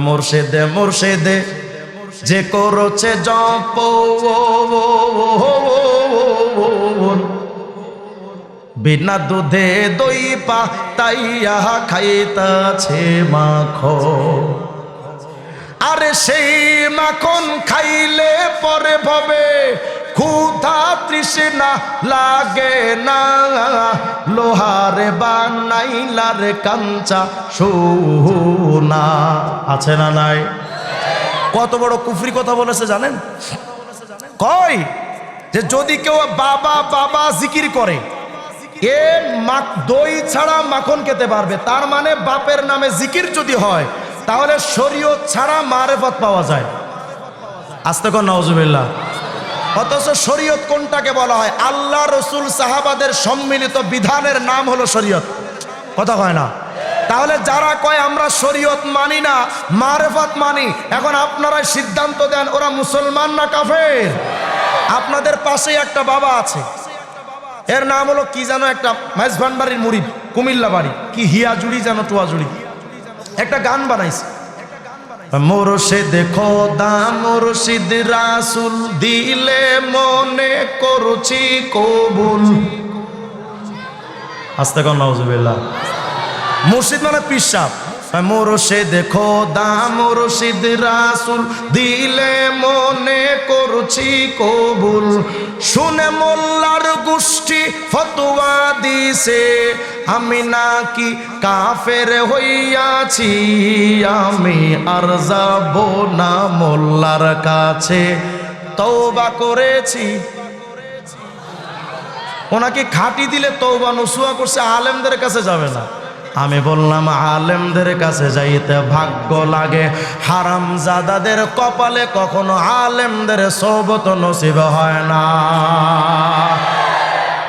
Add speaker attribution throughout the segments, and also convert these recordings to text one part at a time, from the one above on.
Speaker 1: মুর্শিদে মুর্শিদে যে করছে জপ বিনা দুধে দই পাতাইয়া খাইতাছে মাখন। আরে সেই মাখন খাইলে পরে ভবে ক্ষুধা তৃষ্ণা লাগে না, লোহারে বানাইলার কাঞ্চা সোনা। আছে না নাই? কত বড় কুফরি কথা বলেছে জানেন? কয় যে যদি কেউ বাবা বাবা জিকির করে এ দই ছাড়া মাখন খেতে পারবে, তার মানে বাপের নামে জিকির যদি হয় তাহলে শরীয়ত ছাড়া মারেফত পাওয়া যায়। আস্তে কর নাউজুবিল্লাহ। অথচ শরীয়ত কোনটাকে বলা হয়? আল্লাহ রসুল সাহাবাদের সম্মিলিত বিধানের নাম হলো শরীয়ত। কথা কয় না? তাহলে যারা কয় আমরা শরীয়ত মানি না মারেফত মানি, এখন আপনারাই সিদ্ধান্ত দেন ওরা মুসলমান না কাফের? আপনাদের পাশেই একটা বাবা আছে, এর নাম হলো কি জানো, একটা মাইজভান্ডারির মুরিদ, কুমিল্লা বাড়ি, কি হিয়াজুড়ি জানো, টুয়াজুড়ি, একটা গান বানাইছে, মুর্শিদ খোদা মুর্শিদ রাসূল দিলে মনে করছি কবুল। আস্তে কর নাউজুবিল্লাহ। মুর্শিদ মানে পীর সাহেব। মুর্শিদ খোদা মুর্শিদ রাসূল দিলে মনে করছি কবুল। শুনে মোল্লার গোষ্ঠী ফতোয়া দিছে আমি নাকি কাফের হইয়াছি, আমি আর যাব না মোল্লার কাছে, তওবা করেছি। ওনাকে খাঁটি দিলে তওবা নসুয়া করছে, আলেমদের কাছে যাবে না। আমি বললাম আলেমদের কাছে যাইতে ভাগ্য লাগে, হারামজাদাদের কপালে কখনো আলেমদের সোহবত নসিব হয় না।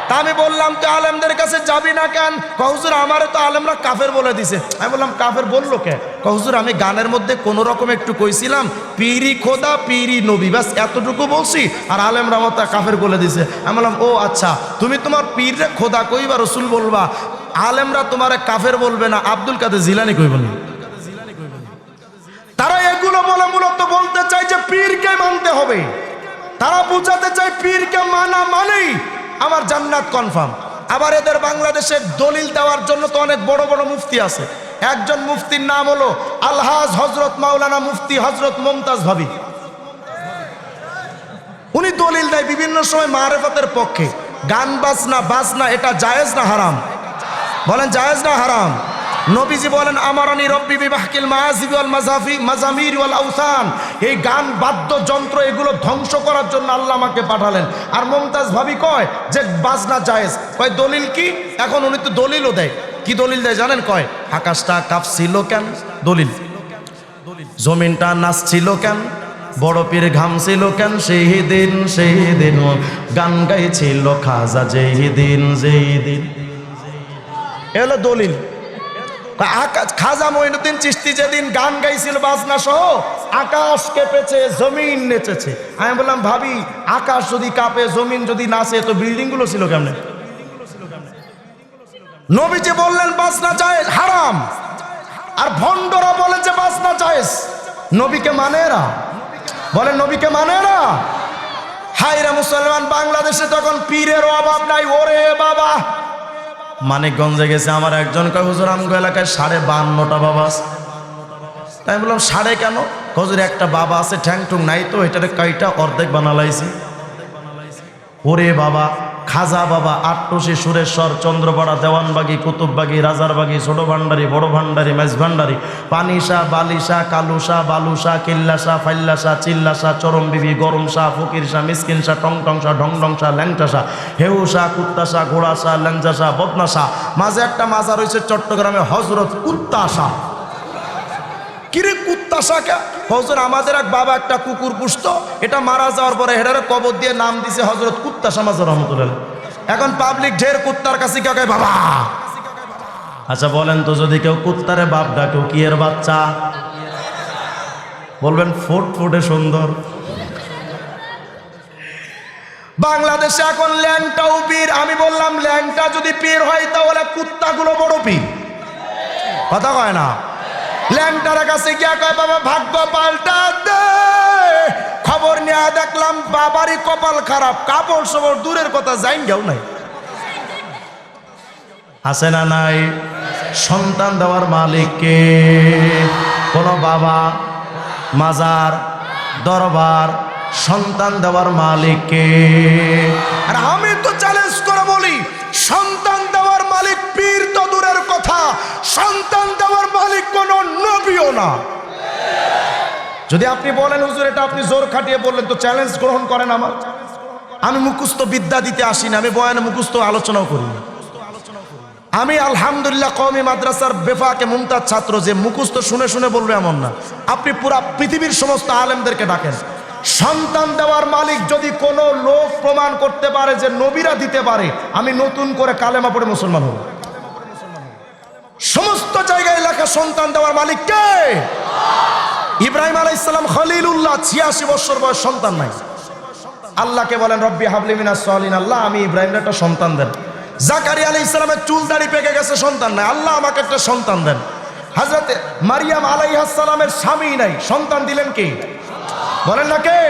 Speaker 1: তা আমি বললাম তুই আলেমদের কাছে যাবি না কেন? হুজুর আমারে তো আলেমরা কাফের বলে দিছে। আমি বললাম কাফের বললো কে? হুজুর আমি গানের মধ্যে কোন রকম একটু কইছিলাম পীরি খোদা পীরি নবী, ব্যাস এতটুকু বলছি, আর আলেমরা আমার তা কাফের বলে দিছে। আমি বললাম ও আচ্ছা, তুমি তোমার পীরে খোদা কইবা রসুল বলবা, আলেমরা তোমারে কাফের বলবে না, আব্দুল কাদের জিলানী কইবেন। তারা এগুলো বলে মূলত বলতে চায় যে পীরকে মানতে হবে, তারা বুঝাতে চায় পীরকে মানা মানেই আমার জান্নাত কনফার্ম। আবার এদের বাংলাদেশে দলিল দেওয়ার জন্য তো অনেক বড় বড় মুফতি আছে। একজন মুফতির নাম হলো আলহাজ হযরত মাওলানা মুফতি হযরত মুমতাজ ভাবি। উনি দলিল দেয় বিভিন্ন সময় মারেফতের পক্ষে। গান বাজনা এটা জায়েজ না হারাম? বলেন জায়েজ না হারাম? নবীজি বলেন আমারানি রব্বি বিবাহকিল মাযাফি ওয়াল মাজামির ওয়াল আওসান, এই গান বাদ্যযন্ত্র এগুলো ধ্বংস করার জন্য আল্লাহ আমাকে পাঠালেন। আর মুমতাজ ভাবি কয় যে বাজনা জায়েজ। কয় দলিল কি? এখন উনি তো দলিলও দেয়। কি দলিল দেয় জানেন? কয় আকাশটা কাঁপছিল কেন? দলিল। জমিনটা নাচছিল কেন? বড় পীর ঘামছিল কেন? সেই দিন গান গাইছিল খাজা যেই দিন। এলো দলিল। খাজা মঈনুদ্দিন চিশতি যেদিন গান গাইছিল বাজনা সহ, আকাশ কেঁপেছে, জমিন নেচেছে। আমি বললাম ভাবি আকাশ যদি কাঁপে জমিন যদি নাচে তো বিল্ডিং গুলো ছিল কেমনে? নবীজি বললেন বাজনা জায়েজ হারাম, আর ভণ্ডরা বলে যে বাজনা জায়েজ। নবীকে মানে এরা? বলেন নবীকে মানে এরা? হায়রে মুসলমান, বাংলাদেশে তখন পীরের অভাব নাই। ওরে বাবা, মানিকগঞ্জে গেছে আমার একজন, কয় হুজুর আমগো এলাকায় 52টা বাবা আছে। তাই বললাম 5.5 কেন? হুজুর একটা বাবা আছে ঠ্যাং টুং নাই তো, এটারে কয়টা অর্ধেক বানালাইছি। ওরে বাবা, খাজা বাবা, আটটুসি, সুরেশ্বর, চন্দ্রপাড়া, দেওয়ানবাগি, কুতুববাগি, রাজারবাগি, ছোট ভান্ডারি, বড় ভান্ডারি, মাইজ ভান্ডারি, পানিশা, বালিশা, কালুশা, বালুশা, কিল্লাশা, ফাইল্লাশা, চিল্লাশা, চরম বিবি, গরম শাহ, ফকির শাহ, মিসকিন শাহ, টং শাহ, ঢং শাহ, ল্যাংটা শাহ, হেউশা, কুত্তাশা, ঘোড়াশা, ল্যাংজা, বদনাশা। মাঝে একটা মাজার রয়েছে চট্টগ্রামে হজরত কুত্তাশা। কিরে কুত্তাশা কে? হুজুর আমাদের এক বাবা একটা কুকুর পুষতো, এটা মারা যাওয়ার পরে হেডারে কবর দিয়ে নাম দিছে হজরত কুত্তাশা মাজার রহমতুল্লাহ। এখন পাবলিক ঢের কুত্তার কাছে কে বাবা। আচ্ছা বলেন তো, যদি কেউ কুত্তারে বাপ ডাকে কি এর বাচ্চা? বলবেন ফুটফুটে সুন্দর। বাংলাদেশে এখন ল্যাংটাও পীর। আমি বললাম ল্যাংটা যদি পীর হয় তাহলে কুত্তাগুলো বড় পীর। কথা কয় না? ল্যাংটার কাছে গিয়া কয় বাবা ভাগ্য পাল্টা দে। খবর নিয়ে দেখলাম বাবারই কপাল খারাপ, কাপড় সবর দূরের কথা জাইঙ্গাও নাই। আছে না নাই? সন্তান দেওয়ার মালিক কে? কোন বাবা, মাজার, দরবার, সন্তান দেওয়ার মালিক কে? আর আমি তো চ্যালেঞ্জ করে বলি, সন্তান দেওয়ার মালিক পীর তো দূরের কথা, সন্তান দেওয়ার মালিক কোন নবীও না। যদি আপনি বলেন হুজুর এটা আপনি জোর খাটিয়ে বললেন, তো চ্যালেঞ্জ গ্রহণ করেন আমার। আমি মুখস্থ বিদ্যা দিতে আসি না, আমি বয়ানে মুখস্থ আলোচনাও করি না। আমি আলহামদুলিল্লাহ কওমি মাদ্রাসার বেফাকে মুমতাজ ছাত্র, যে মুখস্থ শুনে শুনে বলবে এমন না। আপনি পুরা পৃথিবীর সমস্ত আলেমদেরকে ডাকেন, সন্তান দেওয়ার মালিক যদি কোনো লোক প্রমাণ করতে পারে যে নবীরা দিতে পারে, আমি নতুন করে কালেমা পড়ে মুসলমান হব। সমস্ত জায়গায় লেখা সন্তান দেওয়ার মালিক কে? ইব্রাহিম আলাইহিস সালাম খলিলুল্লাহ, 86 বছর বয়স, সন্তান নাই। আল্লাহকে বলেন রব্বি হাবলি মিনাস সালিহিন, আল্লাহ আমি ইব্রাহিমের একটা সন্তান দেন। জাকারিয়া আলাইহিস সালামের চুল দাড়ি পেকে গেছে, সন্তান নাই, আল্লাহ আমাকে একটা সন্তান দেন। হযরত মারিয়াম আলাইহিস সালামের স্বামী নাই, সন্তান দিলেন কে? বলেন না কে?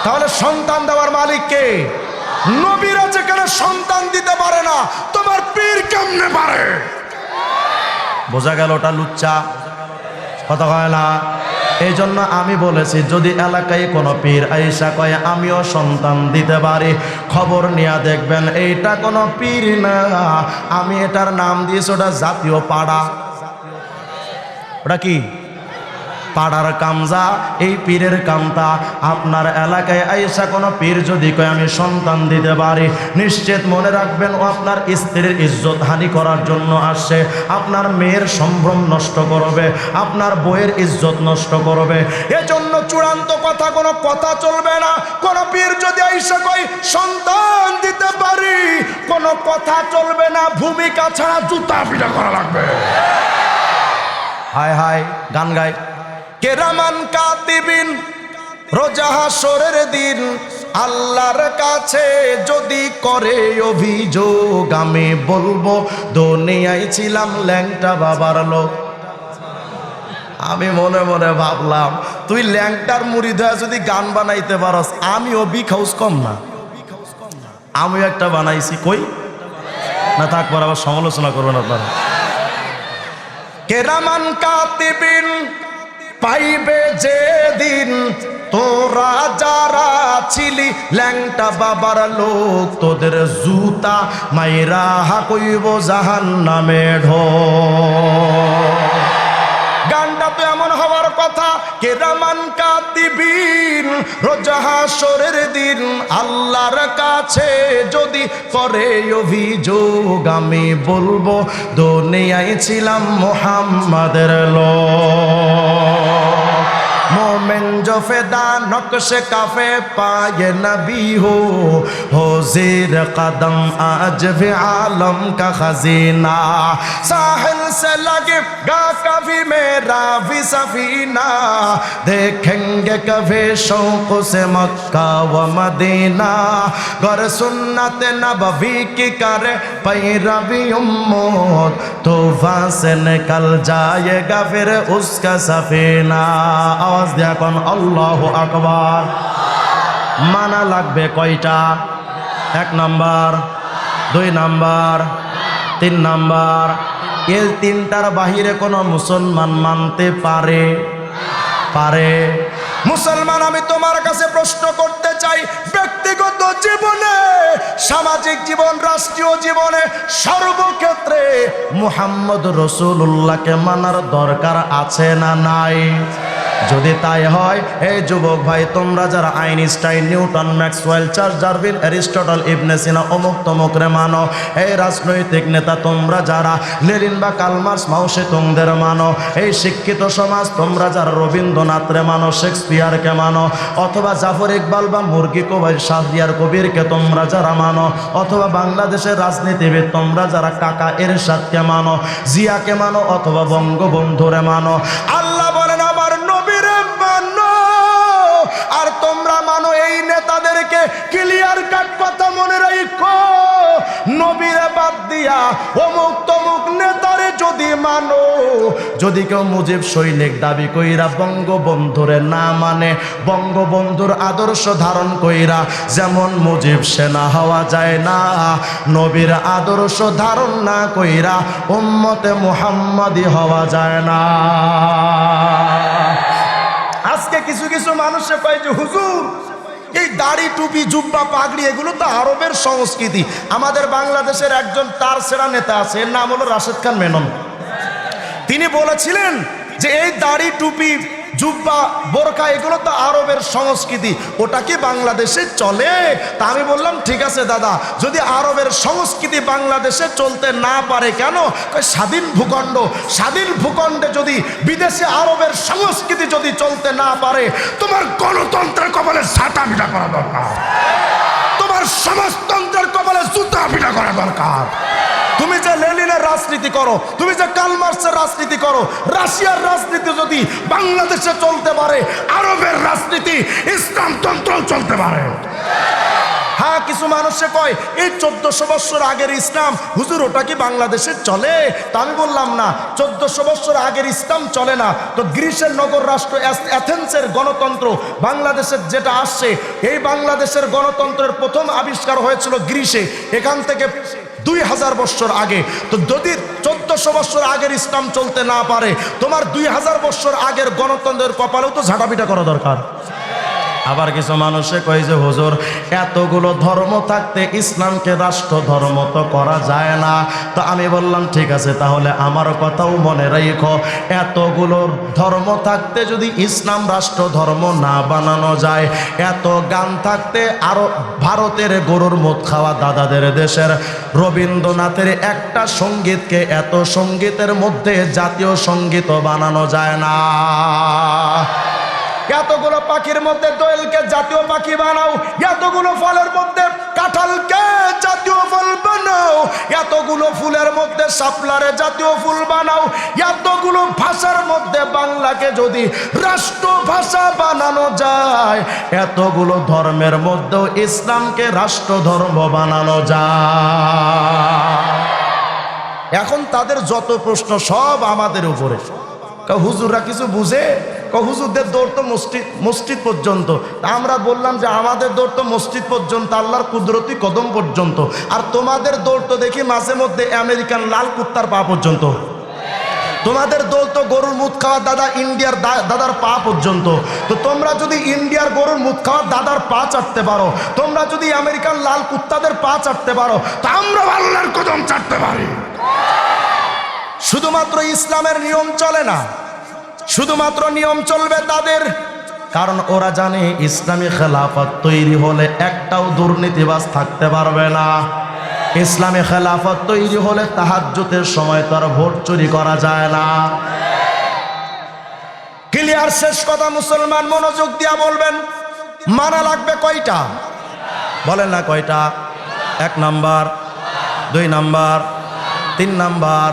Speaker 1: তাহলে সন্তান দেওয়ার মালিক কে? নবীরা যেখানে সন্তান দিতে পারে না, তোমার পীর কেমনে পারে? বোঝা গেল ওটা লুচ্চা কথা হয় না। এই জন্য আমি বলেছি, যদি এলাকায় কোনো পীর আইসা কয় আমিও সন্তান দিতে পারি, খবর নিয়ে দেখবেন এইটা কোনো পীর না, আমি এটার নাম দিয়েছি ওটা জাতীয় পাড়া। ওটা কি? পাড়ার কামজা, এই পীরের কামতা। আপনার এলাকায় আইসা কোনো পীর যদি কয় আমি সন্তান দিতে পারি, নিশ্চিত মনে রাখবেন ও আপনার স্ত্রীর ইজ্জত হানি করার জন্য আসছে, আপনার মেয়ের সম্ভ্রম নষ্ট করবে, আপনার বইয়ের ইজ্জত নষ্ট করবে। এজন্য চূড়ান্ত কথা, কোনো কথা চলবে না। কোন পীর যদি আইসা কয় সন্তান দিতে পারি, কোনো কথা চলবে না, ভূমিকা ছাড়া জুতা পিটা করা লাগবে। হায় হায়, গান গায় কেরামান কাতিবিন, রোজা হাসরের দিন আল্লাহর কাছে যদি করে অভিযোগ, আমি বলবো দুনিয়ায় ছিলাম ল্যাংটা বাবার লোক। আমি মনে মনে ভাবলাম, তুই ল্যাংটার মুরিদ হয়ে যদি গান বানাইতে পারস, আমিও বিখাউস কম না, আমিও একটা বানাইছি। কই না থাকবার আবার সমালোচনা করবেন আপনারা। কেরামান কাতিবিন পাইবে যেদিন, তোরা যারা ছিলি ল্যাংটা বাবার লোক, তোদের জুতা মাইরা কইব জাহান্নামে ঢোক। গানটা তো এমন হওয়ার কথা, কেরামান কাতিবিন, রোজা হাসরের দিন আল্লাহর কাছে যদি করে অভিযোগ, আমি বলবো দুনিয়ায় ছিলাম মুহাম্মাদের লোক। मोमिन जो फिदा नक्श काफे पाए नबी हो ज़ेर कदम आज भी आलम का खजीना, साहिल से लगेगा कभी मेरा भी सफीना, देखेंगे कभी शौक से मक्का व मदीना, गर सुन्नत नबवी की करे पैरवी उम्मत, तूफान से निकल जाएगा फिर उसका सफीना। आवाज दिया कौन अल्लाहु আকবার। মানা লাগবে কয়টা? 1 নাম্বার, 2 নাম্বার, 3 নাম্বার। এই তিনটার বাহিরে কোনো মুসলমান মানতে পারে? পারে? মুসলমান, আমি তোমার কাছে প্রশ্ন করতে চাই, ব্যক্তিগত জীবনে, সামাজিক জীবন, রাষ্ট্রীয় জীবনে, সর্বক্ষেত্রে মুহাম্মদ রাসূলুল্লাহকে মানার দরকার আছে না নাই? যদি তাই হয়, এই যুবক ভাই, তোমরা যারা Einstein, Newton, Maxwell, Charles Darwin, Aristotle, Ibn Sina, অমুক তমুক রে মানো, এই রাজনৈতিক নেতা তোমরা যারা লেনিন বা কার্ল মার্কস, মাও সেতুংদের মানো, এই শিক্ষিত সমাজ তোমরা যারা রবীন্দ্রনাথ রে মানো, শেক্সপিয়ারকে মানো, অথবা জাফর ইকবাল বা মুরগি কবির, শাহরিয়ার কবিরকে তোমরা যারা মানো, অথবা বাংলাদেশের রাজনীতিবিদ তোমরা যারা কাকা এরশাদকে মানো, জিয়াকে মানো, অথবা বঙ্গবন্ধুরে মানো, আল্লাহ বলেন আমার নবীরে মানো। আর তোমরা মানো এই নেতাদেরকে, ক্লিয়ার কাট কথা মনে রাখো, নবীরে বাদ দিয়া অমুক তমুক নেতারে যদি যদি মানো, যদি কেউ মুজিব সৈনিক দাবি কইরা বঙ্গবন্ধুরে না মানে, বঙ্গবন্ধুর আদর্শ ধারণ কইরা যেমন মুজিব সেনা হওয়া যায় না, নবীর আদর্শ ধারণ না কইরা উম্মতে মুহাম্মাদি হওয়া যায় না। আজকে কিছু কিছু মানুষে কয় যে হুজুর এই দাড়ি টুপি জুব্বা পাগড়ি এগুলো তো আরবের সংস্কৃতি। আমাদের বাংলাদেশের একজন তার সেরা নেতা আছে, এর নাম হলো রাশেদ খান মেনন। তিনি বলেছিলেন যে এই দাড়ি টুপি জুব্বা বোরকা এগুলো তো আরবের সংস্কৃতি, ওটা কি বাংলাদেশে চলে? তা আমি বললাম ঠিক আছে দাদা, যদি আরবের সংস্কৃতি বাংলাদেশে চলতে না পারে কেন? স্বাধীন ভূখণ্ড, স্বাধীন ভূখণ্ডে যদি বিদেশে আরবের সংস্কৃতি যদি চলতে না পারে, তোমার গণতন্ত্রের কপালে ঝাঁটা পিটা করা দরকার, তোমার সমাজতন্ত্রের কপালে জুতা পিটা করা দরকার। তুমি যে লেনিনের রাজনীতি করো, তুমি যে কার্ল মার্কসের রাজনীতি করো, রাশিয়ার রাজনীতি যদি বাংলাদেশে চলতে পারে, আরবের রাজনীতি ইসলামতন্ত্র চলতে পারে। হ্যাঁ, কিছু মানুষে কয় এই 1400 বছর আগের ইসলাম হুজুর ওটা কি বাংলাদেশে চলে? তা আমি বললাম না, 1400 বছর আগের ইসলাম চলে না তো গ্রিসের নগর রাষ্ট্র অ্যাথেন্সের গণতন্ত্র বাংলাদেশের যেটা আসছে, এই বাংলাদেশের গণতন্ত্রের প্রথম আবিষ্কার হয়েছিল গ্রিসে, এখান থেকে 2000 বছর আগে। তো যদি 1400 বছর আগের ইসলাম চলতে না পারে, তোমার 2000 বছর আগের গণতন্ত্রের কপালেও তো ঝাঁটাপিটা করা দরকার। আবার কিছু মানুষে কয় যে হুজুর এতগুলো ধর্ম থাকতে ইসলামকে রাষ্ট্র ধর্ম তো করা যায় না। তো আমি বললাম ঠিক আছে, তাহলে আমার কথাও মনে রাখো, এতগুলো ধর্ম থাকতে যদি ইসলাম রাষ্ট্র ধর্ম না বানানো যায়, এত গান থাকতে আরো ভারতের গরুর মদ খাওয়া দাদাদের দেশের রবীন্দ্রনাথের একটা সঙ্গীতকে এত সঙ্গীতের মধ্যে জাতীয় সঙ্গীত বানানো যায় না। এতগুলো পাখির মধ্যে দোয়েলকে জাতীয় পাখি বানাও, এতগুলো ফলের মধ্যে কাঁঠালকে জাতীয় ফল বানাও, এতগুলো ফুলের মধ্যে শাপলারে জাতীয় ফুল বানাও, এতগুলো ভাষার মধ্যে বাংলাকে যদি রাষ্ট্র ভাষা বানানো যায়, এতগুলো ধর্মের মধ্যেও ইসলামকে রাষ্ট্র ধর্ম বানানো যায়। এখন তাদের যত প্রশ্ন সব আমাদের উপরে। হুজুররা কিছু বুঝে? হুজুরদের দৌড় তো মসজিদ পর্যন্ত। আমরা বললাম যে আমাদের দৌড় তো মসজিদ পর্যন্ত, আল্লাহর কুদরতি কদম পর্যন্ত, আর তোমাদের দৌড় তো দেখি মাঝে মধ্যে আমেরিকান লাল কুত্তার পা পর্যন্ত। তোমাদের দৌড় তো গরুর মুখ খাওয়া দাদা ইন্ডিয়ার দাদার পা পর্যন্ত। তো তোমরা যদি ইন্ডিয়ার গরুর মুখ খাওয়া দাদার পা চাটতে পারো, তোমরা যদি আমেরিকান লাল কুত্তাদের পা চাটতে পারো, তা আমরা আল্লাহর কদম চাটতে পারি। শুধুমাত্র ইসলামের নিয়ম চলে না, শুধুমাত্র নিয়ম চলবে তাদের, কারণ ওরা জানে ইসলামী খেলাফত তৈরি হলে একটাও দুর্নীতিবাজ থাকতে পারবে না। ইসলামী খেলাফত তৈরি হলে তাহাজ্জুদের সময় তার ভোট চুরি করা যায় না। ক্লিয়ার? শেষ কথা, মুসলমান মনোযোগ দিয়া বলবেন, মানা লাগবে কয়টা? বলেন না কয়টা? 1 নাম্বার, 2 নাম্বার, 3 নাম্বার।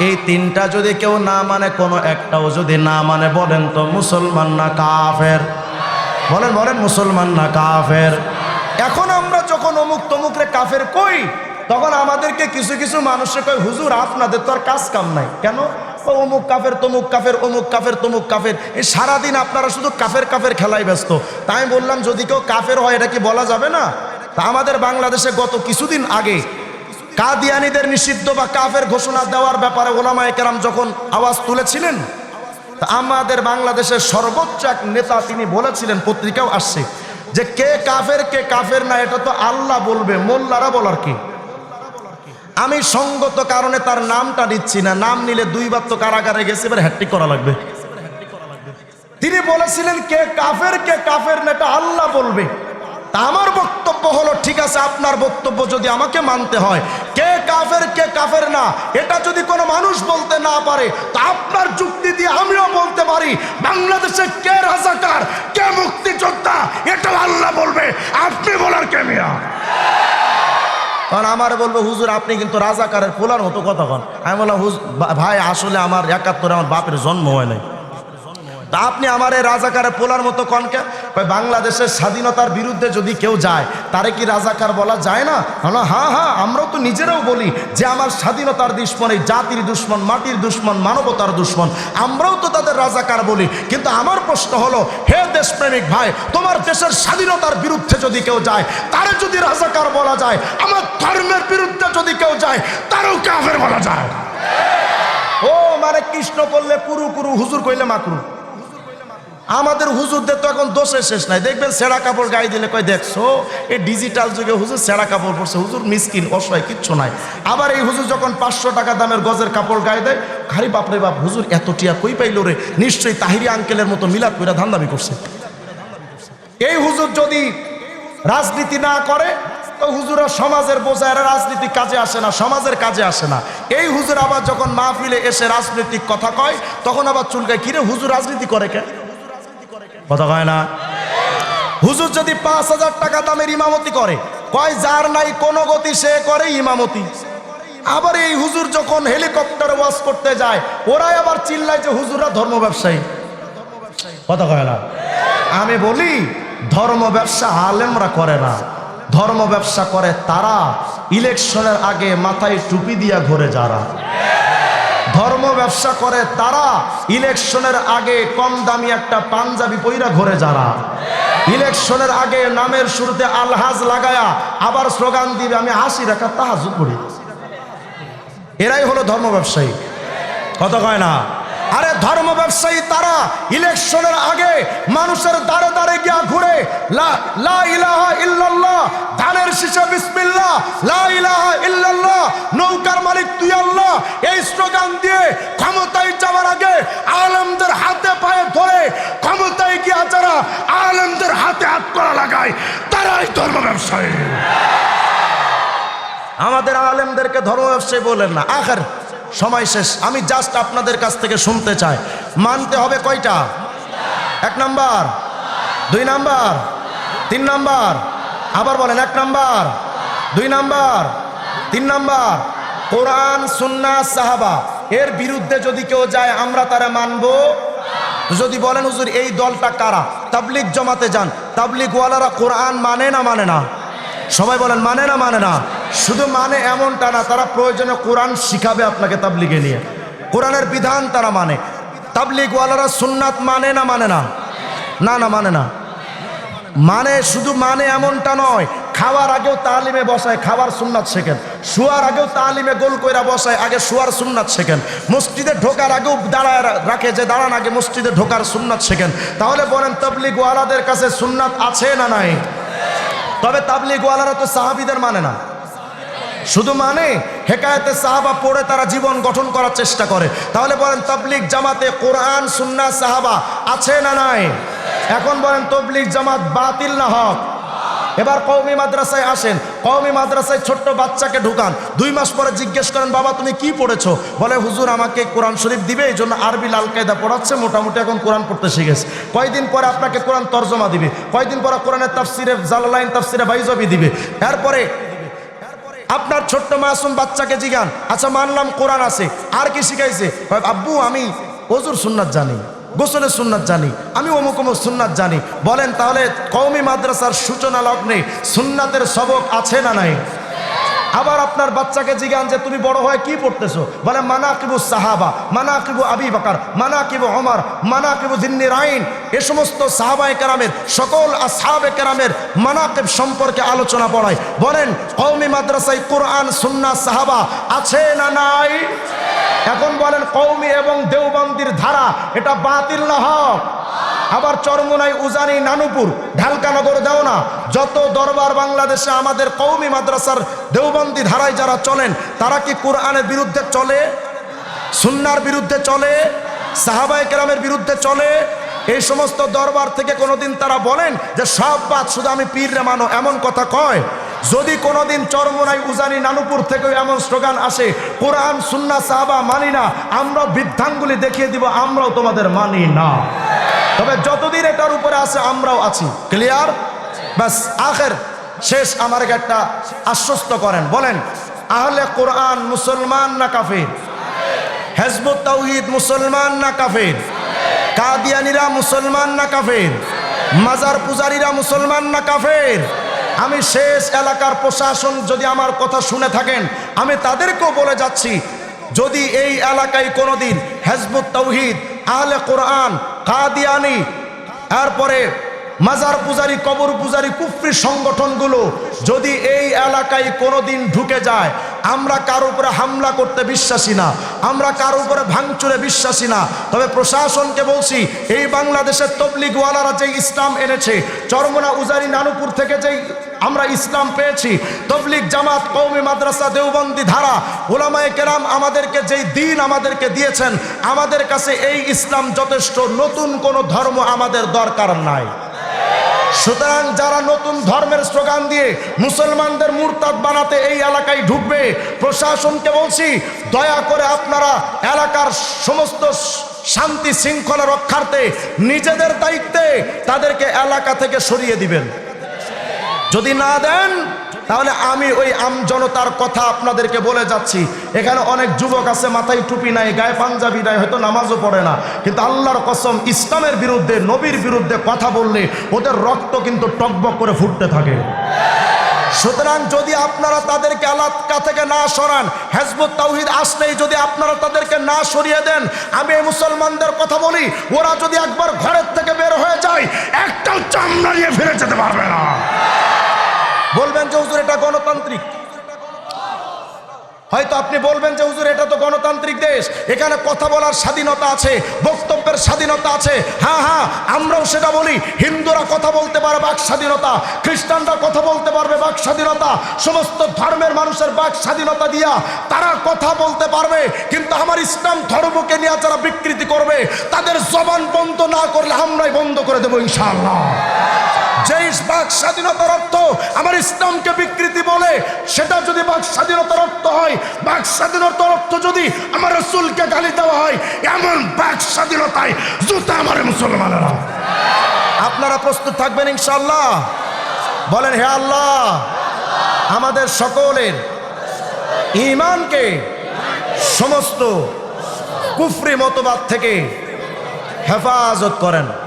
Speaker 1: এই 3টা যদি কেউ না মানে, কোনো একটাও যদি না মানে, বলেন তো মুসলমান না কাফের? বলেন বলেন, মুসলমান না কাফের? এখন আমরা যখন অমুক তমুকরে কাফের কই, তখন আমাদেরকে কিছু কিছু মানুষে কয় হুজুর আপনাদের তো আর কাজ কাম নাই কেন? অমুক কাফের তমুক কাফের, অমুক কাফের তমুক কাফের, এই সারাদিন আপনারা শুধু কাফের কাফের খেলায় ব্যস্ত। তাই বললাম যদি কেউ কাফের হয় এটা কি বলা যাবে না? তা আমাদের বাংলাদেশে গত কিছুদিন আগে কাদিয়ানীদের নিষিদ্ধ বা কাফের ঘোষণা দেওয়ার ব্যাপারে ওলামায়ে কেরাম যখন আওয়াজ তুলেছিলেন, তা আমাদের বাংলাদেশের সর্বোচ্চ এক নেতা তিনি বলেছিলেন, পত্রিকাও আসছে, যে কে কাফের না এটা তো আল্লাহ বলবে, মোল্লারা বলার কি? আমি সঙ্গত কারণে তার নামটা নিচ্ছি না, নাম নিলে 2 বার তো কারাগারে গেছে, এবার হ্যাট্রিক করা লাগবে। তিনি বলেছিলেন কে কাফের না এটা আল্লাহ বলবে। তা আমার বক্তব্য হলো ঠিক আছে, আপনার বক্তব্য যদি আমাকে মানতে হয়, কে কাফের না এটা যদি কোনো মানুষ বলতে না পারে, তা আপনার যুক্তি দিয়ে আমিও বলতে পারি বাংলাদেশে কে রাজাকার কে মুক্তিযোদ্ধা এটা আল্লাহ বলবে, আপনি বলার কে মিয়া? কারণ আমার বলবো হুজুর আপনি কিন্তু রাজাকারের পোলার মতো কথা কন। আমি বললাম ভাই আসলে আমার 71 আমার বাপের জন্ম হয় নাই। তা আপনি আমার এই রাজাকারে পোলার মতো কনকে বাংলাদেশের স্বাধীনতার বিরুদ্ধে যদি কেউ যায় তারে কি রাজাকার বলা যায় না? হ্যাঁ হ্যাঁ, আমরাও তো নিজেরাও বলি যে আমার স্বাধীনতার দুশ্মন, এই জাতির দুশ্মন, মাটির দুশ্মন, মানবতার দুশ্মন, আমরাও তো তাদের রাজাকার বলি। কিন্তু আমার প্রশ্ন হলো, হে দেশপ্রেমিক ভাই, তোমার দেশের স্বাধীনতার বিরুদ্ধে যদি কেউ যায় তারে যদি রাজাকার বলা যায়, আমার ধর্মের বিরুদ্ধে যদি কেউ যায় তারও কাফের বলা যায়। ও মানে কৃষ্ণ করলে কুরু কুরু, হুজুর কইলে মাকরু। আমাদের হুজুরদের তো এখন দোষের শেষ নাই। দেখবেন ছেঁড়া কাপড় গায়ে দিলে কয় দেখছো এই ডিজিটাল যুগে হুজুর ছেঁড়া কাপড় পরছে, হুজুর মিসকিন অসহায়, কিচ্ছু নাই। আবার এই হুজুর যখন 500 টাকা দামের গজের কাপড় গায়ে দেয়, খালি বাপরে বাপ, হুজুর এত টিয়া কই পাইল রে, নিশ্চয়ই তাহিরি আঙ্কেলের মতো মিলাদ কইরা ধান্দামি করছে। এই হুজুর যদি রাজনীতি না করে তো হুজুরা সমাজের বোঝা, এরা রাজনীতি কাজে আসে না, সমাজের কাজে আসে না। এই হুজুর আবার যখন মাহফিলে এসে রাজনৈতিক কথা কয় তখন আবার চুলকায়, কিরে হুজুর রাজনীতি করে কেন? কথা কয় না। হুজুর যদি 5000 টাকা দামের ইমামতি করে, কয় যার নাই কোনো গতি সে করে ইমামতি। আবার এই হুজুর যখন হেলিকপ্টারে ওয়াজ করতে যায় ওরাই আবার চিল্লায় যে হুজুররা ধর্ম ব্যবসায়ী। কথা কয় না। আমি বলি ধর্ম ব্যবসা আলেমরা করে না, ধর্ম ব্যবসা করে তারা ইলেকশনের আগে মাথায় টুপি দিয়া ঘুরে যারা। ধর্ম ব্যবসা করে তারা ইলেকশনের আগে কম দামি একটা পাঞ্জাবি পইরা ঘুরে যারা। ইলেকশনের আগে নামের শুরুতে আলহাজ লাগায়া আবার স্লোগান দিবে আমি 80 রাকাত তাহাজ্জুদ পড়ি। এরাই হলো ধর্ম ব্যবসায়ী। কথা কয় না। আরে ধর্ম ব্যবসায়ী তারা ইলেকশনের আগে মানুষের দাঁড়ে দাঁড়ে গিয়া ঘুরে লা ইলাহা ইল্লাল্লাহ, ধানের শীষে বিসমিল্লাহ, লা ইলাহা ইল্লাল্লাহ, নৌকার মালিক তুই আল্লাহ, এই স্লোগান দিয়ে ক্ষমতায় যাওয়ার আগে আলেমদের হাতে পায়ে ধরে ক্ষমতায় গিয়া যারা আলেমদের হাতে হাত করা লাগায় তারাই ধর্ম ব্যবসায়ী। আমাদের আলেমদেরকে ধর্ম ব্যবসায়ী বলেন না। আখের সময় শেষ, আমি জাস্ট আপনাদের কাছ থেকে শুনতে চাই, মানতে হবে কয়টা? 1 নাম্বার, 2 নাম্বার, 3 নাম্বার, আবার বলেন 1 নাম্বার, 2 নাম্বার, 3 নাম্বার, কোরআন সুন্নাহ সাহাবা এর বিরুদ্ধে যদি কেউ যায় আমরা তারা মানবো। যদি বলেন হুজুর এই দলটা কারা, তাবলিগ জমাতে যান, তাবলিগওয়ালারা কোরআন মানে না মানে না? সবাই বলেন মানে না মানে না? শুধু মানে এমনটা না, তারা প্রয়োজনে কোরআন শিখাবে আপনাকে তাবলিগে নিয়ে, কোরআনের বিধান তারা মানে। তাবলিগওয়ালারা সুন্নাত মানে না মানে না? না না মানে না। মানে শুধু মানে এমনটা নয়, খাওয়ার আগেও তালিমে বসায় খাবার সুন্নাত শেখেন, শোয়ার আগেও তালিমে গোল কইরা বসায় আগে শোয়ার সুন্নাত শেখেন, মসজিদে ঢোকার আগেও দাঁড়ায় রাখে যে দাঁড়ান আগে মসজিদে ঢোকার সুন্নাত শেখেন। তাহলে বলেন তাবলিগওয়ালাদের কাছে সুন্নাত আছে না নাই? তবে তাবলিগওয়ালারা তো সাহাবীদের মানে না, শুধু মানে হেকায়েতে সাহাবা পড়ে তারা জীবন গঠন করার চেষ্টা করে। তাহলে বলেন তাবলিগ জামাতে কোরআন সুন্নাহ সাহাবা আছে না নাই? এখন বলেন তাবলিগ জামাত বাতিল না হক? এবার কওমি মাদ্রাসায় আসেন, কওমি মাদ্রাসায় ছোট্ট বাচ্চাকে ঢুকান, 2 মাস পরে জিজ্ঞেস করেন বাবা তুমি কি পড়েছো? বলে হুজুর আমাকে কোরআন শরীফ দিবে, এই জন্য আরবি লাল কায়দা পড়াচ্ছে, মোটামুটি এখন কোরআন পড়তে শিখেছে। কয়দিন পরে আপনাকে কোরআন তর্জমা দিবে, কয়দিন পরে কোরআনের তাফসিরে জালালাইন তাফসিরে বাইজাবি দিবে। এরপরে আপনার ছোট্ট মাসুম বাচ্চাকে জিজ্ঞান আচ্ছা মানলাম কোরআন আছে, আর কি শিখাইছে? আব্বু আমি ওযুর সুন্নাত জানি, গোসলের সুন্নাত জানি, আমি অমুক অমুক সুন্নাত জানি। বলেন তাহলে কওমি মাদ্রাসার সূচনা লগ্নে সুন্নাতের সবক আছে না নাই? আবার আপনার বাচ্চাকে জিজ্ঞান যে তুমি বড় হয়ে কি পড়তেছো? বলে মানাকিবুস সাহাবা, মানাকিবু আবি বকর, মানাকিবু ওমর, মানাকিবু যিন্নিরাইন, এ সমস্ত সাহাবায়ে কেরামের সকল আসহাবে কেরামের মানাকিব সম্পর্কে আলোচনা পড়ায়। বলেন কওমি মাদ্রাসায় কোরআন সুন্নাহ সাহাবা আছে না নাই? এখন বলেন কওমি এবং দেওবন্দির ধারা এটা বাতিল না হক? আবার চরমোনাই, উজানি, নানুপুর, ঢালকানগর, দেওনা যত দরবার বাংলাদেশে আমাদের কওমি মাদ্রাসার দেওবন্দি ধারায় যারা চলেন তারা কি কোরআনের বিরুদ্ধে চলে? সুন্নাহর বিরুদ্ধে চলে? সাহাবায়ে কেরামের বিরুদ্ধে চলে? এই সমস্ত দরবার থেকে কোনোদিন তারা বলেন যে সব বাদ শুধু আমি পীররে মানো, এমন কথা কয়? যদি কোনোদিন চরমোনাই, উজানি, নানুপুর থেকে এমন স্লোগান আসে কোরআন সুন্নাহ সাহাবা মানি না, আমরা বৃদ্ধাঙ্গুলি দেখিয়ে দিব আমরাও তোমাদের মানি না। তবে যতদিন এটার উপরে আছে আমরাও আছি। ক্লিয়ার? বাস আখের শেষ, আমার একটা আশ্বস্ত করেন, বলেন আহলে কোরআন মুসলমান না কাফির? হিজবুত তাওহীদ মুসলমান না কাফির? কাদিয়ানিরা মুসলমান না কাফের? মাজার পূজারীরা মুসলমান না কাফের? আমি শেষ এলাকার প্রশাসন যদি আমার কথা শুনে থাকেন, আমি তাদেরকেও বলে যাচ্ছি, যদি এই এলাকায় কোনোদিন হিজবুত তাওহীদ, আহলে কোরআন, কাদিয়ানি, তারপরে মাজার পূজারী, কবর পূজারী, কুফরি সংগঠনগুলো যদি এই এলাকায় কোনোদিন ঢুকে যায়, আমরা কারো উপরে হামলা করতে বিশ্বাসী না, আমরা কারো উপরে ভাঙচুরে বিশ্বাসী না। তবে প্রশাসনকে বলছি, এই বাংলাদেশের তবলিগওয়ালারা যে ইসলাম এনেছে, চরমনা, উজারি, নানুপুর থেকে যেই আমরা ইসলাম পেয়েছি, তবলিগ জামাত, কওমি মাদ্রাসা, দেওবন্দি ধারা, উলামায়ে কেরাম আমাদেরকে যেই দিন আমাদেরকে দিয়েছেন, আমাদের কাছে এই ইসলাম যথেষ্ট। নতুন কোনো ধর্ম আমাদের দরকার নাই। সুতরাং যারা নতুন ধর্মের স্লোগান দিয়ে মুসলমানদের মুরতাদ বানাতে এই এলাকায় ঢুকবে, প্রশাসনকে বলছি, দয়া করে আপনারা এলাকার সমস্ত শান্তি শৃঙ্খলা রক্ষার্থে নিজেদের দায়িত্বে তাদেরকে এলাকা থেকে সরিয়ে দিবেন। যদি না দেন, তাহলে আমি ওই আমজনতার কথা আপনাদেরকে বলে যাচ্ছি। এখানে অনেক যুবক আছে, মাথায় টুপি নাই, গায়ে পাঞ্জাবি নাই, হয়তো নামাজও পড়ে না, কিন্তু আল্লাহর কসম, ইসলামের বিরুদ্ধে, নবীর বিরুদ্ধে কথা বললে ওদের রক্ত কিন্তু টকবক করে ফুটতে থাকে। সুতরাং যদি আপনারা তাদেরকে এলাকা থেকে না সরান, হিজবুত তাওহীদ আসলেই যদি আপনারা তাদেরকে না সরিয়ে দেন, আমি এই মুসলমানদের কথা বলি, ওরা যদি একবার ঘরের থেকে বের হয়ে যায়, একটাও চামড়া নিয়ে ফিরে যেতে পারবে না। বলবেন যে হুজুর এটা গণতান্ত্রিক, হয়তো আপনি বলবেন যে হুজুর এটা তো গণতান্ত্রিক দেশ, এখানে কথা বলার স্বাধীনতা আছে, বক্তব্যের স্বাধীনতা আছে। হ্যাঁ হ্যাঁ, আমরাও সেটা বলি। হিন্দুরা কথা বলতে পারে, বাক স্বাধীনতা, খ্রিস্টানরা কথা বলতে পারবে, বাক স্বাধীনতা, সমস্ত ধর্মের মানুষের বাক স্বাধীনতা দিয়া তারা কথা বলতে পারবে। কিন্তু আমার ইসলাম ধর্মকে নিয়ে যারা বিকৃতি করবে, তাদের জবান বন্ধ না করলে আমরাই বন্ধ করে দেবো ইনশাআল্লাহ। যেই বাক স্বাধীনতার অর্থ আমার ইসলামকে বিকৃতি বলে, সেটা যদি বাক স্বাধীনতার অর্থ হয়, বাক স্বাধীনতার অর্থ যদি আমার রাসূলকে গালি দেওয়া হয়, এমন বাক স্বাধীনতায় জুতা আমার মুসলমানেরা। আপনারা প্রস্তুত থাকবেন ইনশাআল্লাহ? বলেন হে আল্লাহ, আমাদের সকলের ঈমানকে সমস্ত কুফরি মতবাদ থেকে হেফাজত করেন।